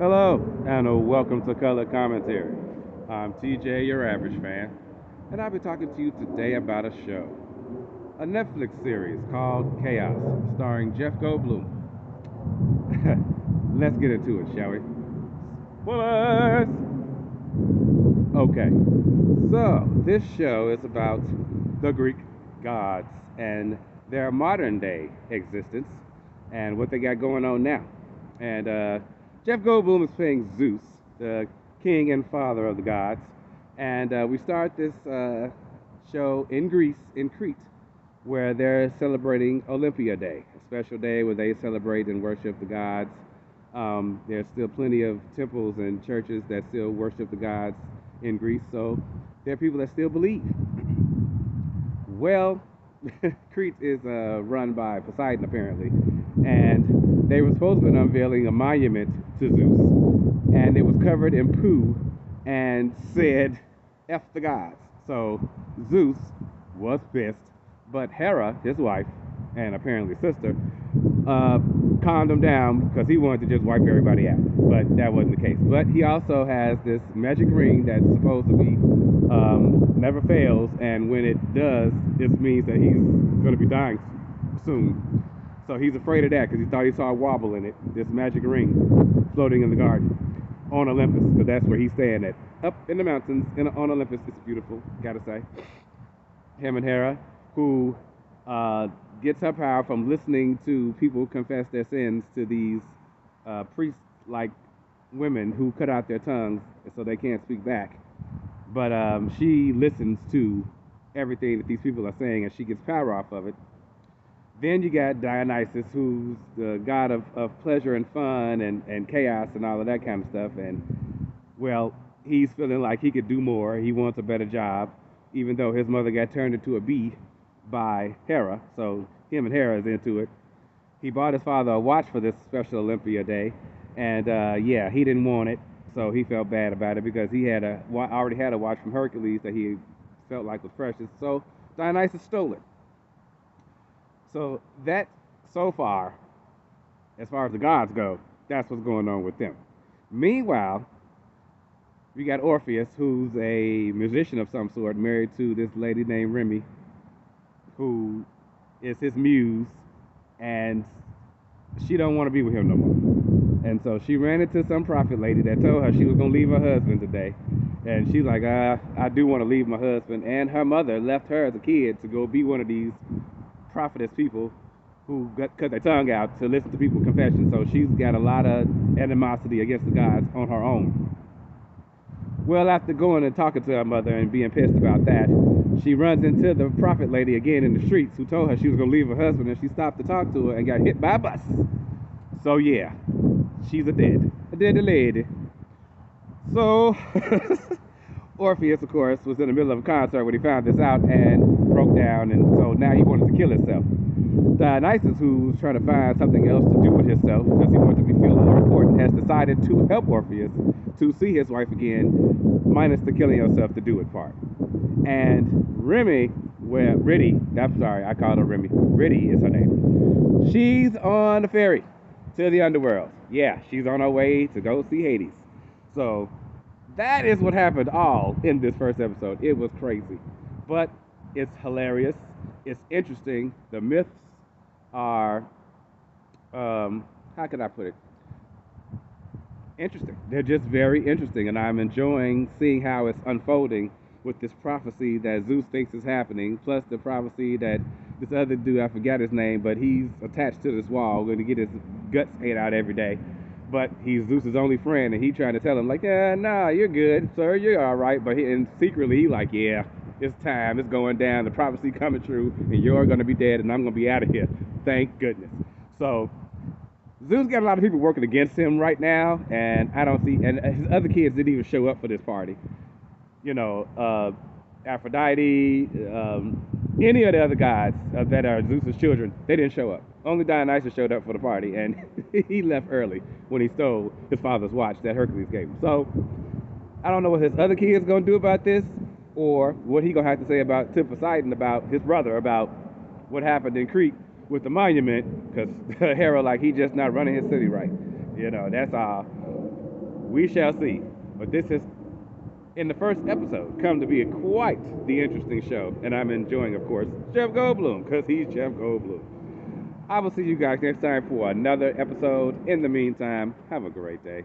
Hello, and welcome to Color Commentary. I'm TJ, your average fan, and I'll be talking to you today about a show, a Netflix series called Chaos, starring Jeff Goldblum. Let's get into it, shall we? Spoilers! Okay, so this show is about the Greek gods and their modern day existence and what they got going on now. And Jeff Goldblum is playing Zeus, the king and father of the gods. And we start this show in Greece, in Crete, where they're celebrating Olympia Day, a special day where they celebrate and worship the gods. There's still plenty of temples and churches that still worship the gods in Greece, so there are people that still believe. Well, Crete is run by Poseidon apparently, and they were supposed to be unveiling a monument to Zeus, and it was covered in poo and said, "F the gods." So Zeus was pissed, but Hera, his wife, and apparently sister, calmed him down because he wanted to just wipe everybody out, but that wasn't the case. But he also has this magic ring that's supposed to be never fails, and when it does, it means that he's going to be dying soon. So he's afraid of that because he thought he saw a wobble in it, this magic ring floating in the garden on Olympus, because that's where he's staying at, up in the mountains on Olympus. It's beautiful, gotta say. Him and Hera, who gets her power from listening to people confess their sins to these priest-like women who cut out their tongues so they can't speak back. But she listens to everything that these people are saying, and she gets power off of it. Then you got Dionysus, who's the god of pleasure and fun and chaos and all of that kind of stuff. And, well, he's feeling like he could do more. He wants a better job, even though his mother got turned into a bee by Hera. So him and Hera is into it. He bought his father a watch for this special Olympia Day. And, yeah, he didn't want it. So he felt bad about it because he had already had a watch from Hercules that he felt like was precious. So Dionysus stole it. So that, so far, as the gods go, that's what's going on with them. Meanwhile, we got Orpheus, who's a musician of some sort, married to this lady named Remy, who is his muse, and she don't want to be with him no more. And so she ran into some prophet lady that told her she was going to leave her husband today. And she's like, I do want to leave my husband. And her mother left her as a kid to go be one of these prophetess people who cut their tongue out to listen to people's confessions. So she's got a lot of animosity against the gods on her own. Well, after going and talking to her mother and being pissed about that, she runs into the prophet lady again in the streets who told her she was going to leave her husband, and she stopped to talk to her and got hit by a bus. So yeah, she's a dead lady. So Orpheus, of course, was in the middle of a concert when he found this out and broke down, and so now he wanted to kill himself. Dionysus, who's trying to find something else to do with himself because he wanted to be feel more important, has decided to help Orpheus to see his wife again, minus the killing yourself to do it part. And Riddy, I'm sorry, I called her Remy. Riddy is her name. She's on the ferry to the underworld. Yeah, she's on her way to go see Hades. So that is what happened all in this first episode. It was crazy. But it's hilarious. It's interesting. The myths are, how can I put it? Interesting. They're just very interesting, and I'm enjoying seeing how it's unfolding with this prophecy that Zeus thinks is happening, plus the prophecy that this other dude, I forgot his name, but he's attached to this wall, going to get his guts ate out every day. But he's Zeus's only friend, and he trying to tell him, like, yeah, nah, you're good, sir, you're all right. But and secretly, he like, yeah, it's time, it's going down, the prophecy coming true, and you're going to be dead, and I'm going to be out of here. Thank goodness. So Zeus got a lot of people working against him right now, and I don't see, and his other kids didn't even show up for this party. You know, Aphrodite, any of the other gods that are Zeus's children, they didn't show up. Only Dionysus showed up for the party, and he left early when he stole his father's watch that Hercules gave him. So I don't know what his other kids gonna do about this, or what he gonna have to say about to Poseidon about his brother about what happened in Crete with the monument, because Hera, like, he just not running his city right. You know, that's all. We shall see. But this has, in the first episode, come to be quite the interesting show. And I'm enjoying, of course, Jeff Goldblum, because he's Jeff Goldblum. I will see you guys next time for another episode. In the meantime, have a great day.